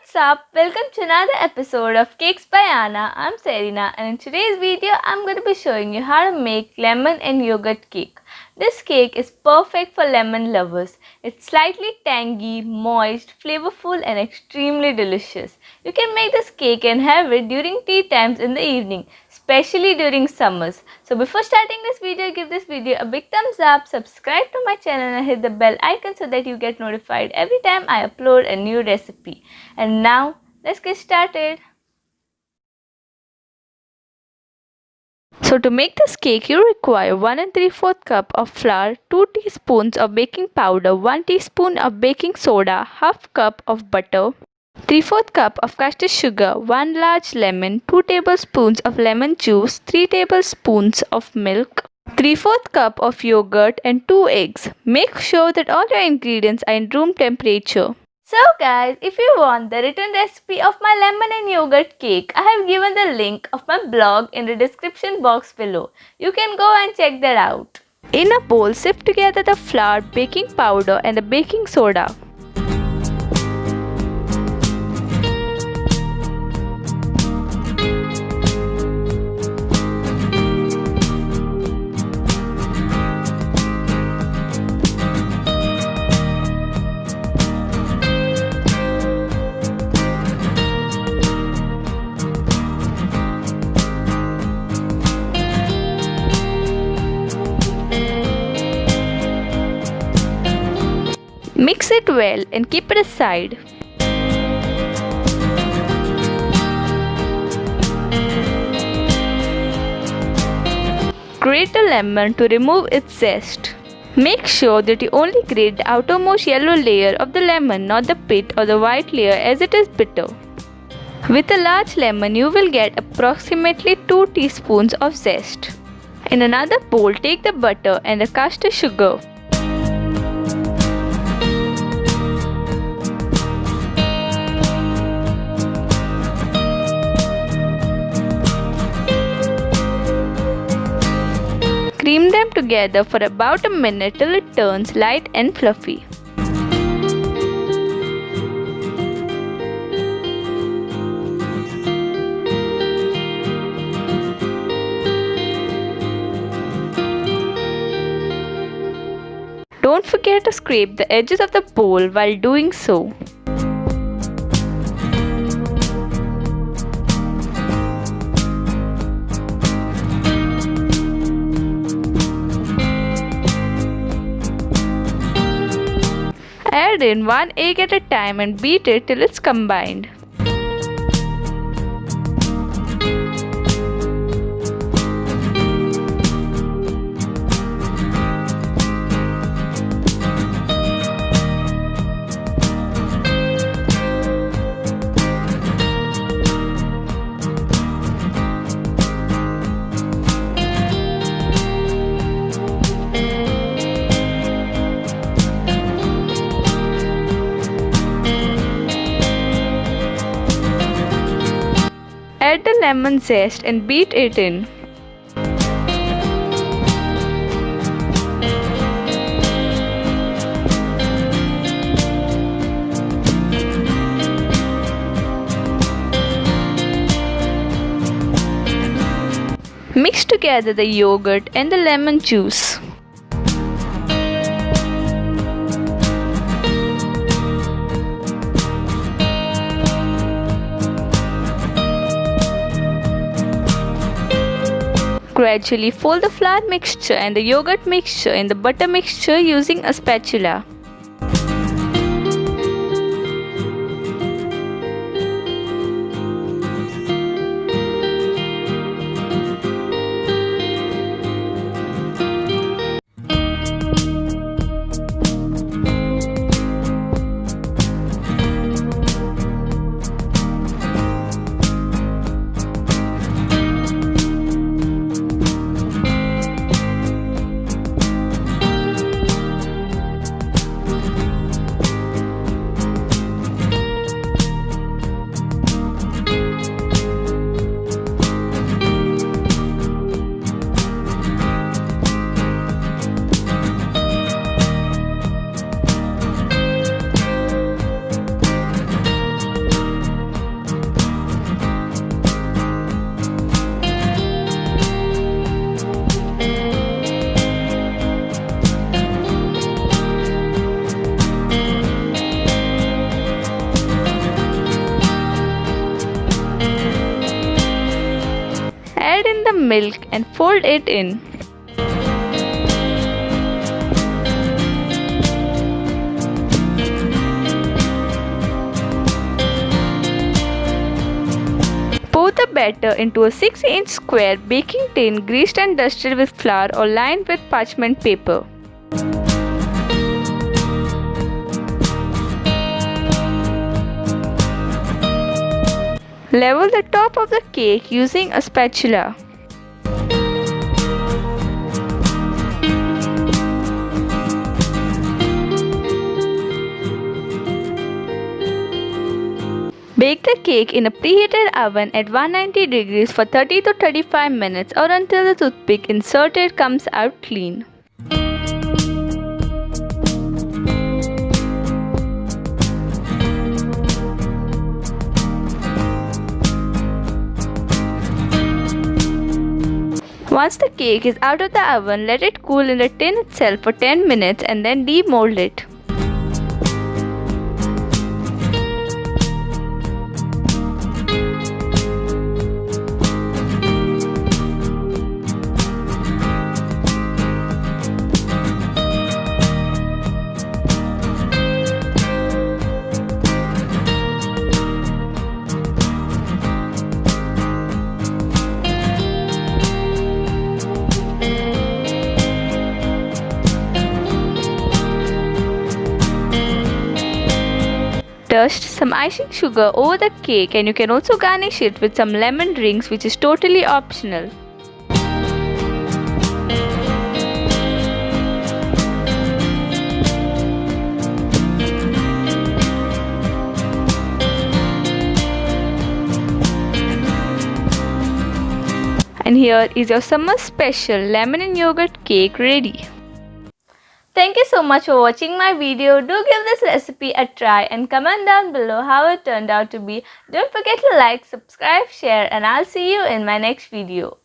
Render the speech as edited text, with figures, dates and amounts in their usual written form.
What's up? Welcome to another episode of Cakes by Anna. I'm Serena, and in today's video I'm going to be showing you how to make lemon and yogurt cake. This cake is perfect for lemon lovers. It's slightly tangy, moist, flavorful and extremely delicious. You can make this cake and have it during tea times in the evening, especially during summers. So before starting this video, give this video a big thumbs up, subscribe to my channel and hit the bell icon so that you get notified every time I upload a new recipe. And now, let's get started. So to make this cake, you require 1 3/4 cup of flour, 2 teaspoons of baking powder, 1 teaspoon of baking soda, half cup of butter, 3/4 cup of caster sugar, 1 large lemon, 2 tablespoons of lemon juice, 3 tablespoons of milk, 3/4 cup of yogurt and 2 eggs. Make sure that all your ingredients are in room temperature. So guys, if you want the written recipe of my lemon and yogurt cake, I have given the link of my blog in the description box below. You can go and check that out. In a bowl, sift together the flour, baking powder and the baking soda. Mix it well and keep it aside. Grate a lemon to remove its zest. Make sure that you only grate the outermost yellow layer of the lemon, not the pit or the white layer, as it is bitter. With a large lemon, you will get approximately 2 teaspoons of zest. In another bowl, take the butter and the caster sugar. Cream them together for about a minute till it turns light and fluffy. Don't forget to scrape the edges of the bowl while doing so. Add in 1 egg at a time and beat it till it's combined. Add the lemon zest and beat it in. Mix together the yogurt and the lemon juice. Gradually fold the flour mixture and the yogurt mixture in the butter mixture using a spatula. the milk and fold it in. Pour the batter into a 6-inch square baking tin greased and dusted with flour or lined with parchment paper. Level the top of the cake using a spatula. Bake the cake in a preheated oven at 190 degrees for 30 to 35 minutes or until the toothpick inserted comes out clean. Once the cake is out of the oven, let it cool in the tin itself for 10 minutes and then demold it. Dust some icing sugar over the cake and you can also garnish it with some lemon rings, which is totally optional. And here is your summer special lemon and yogurt cake ready. Thank you so much for watching my video. Do give this recipe a try and comment down below how it turned out to be. Don't forget to like, subscribe, share, and I'll see you in my next video.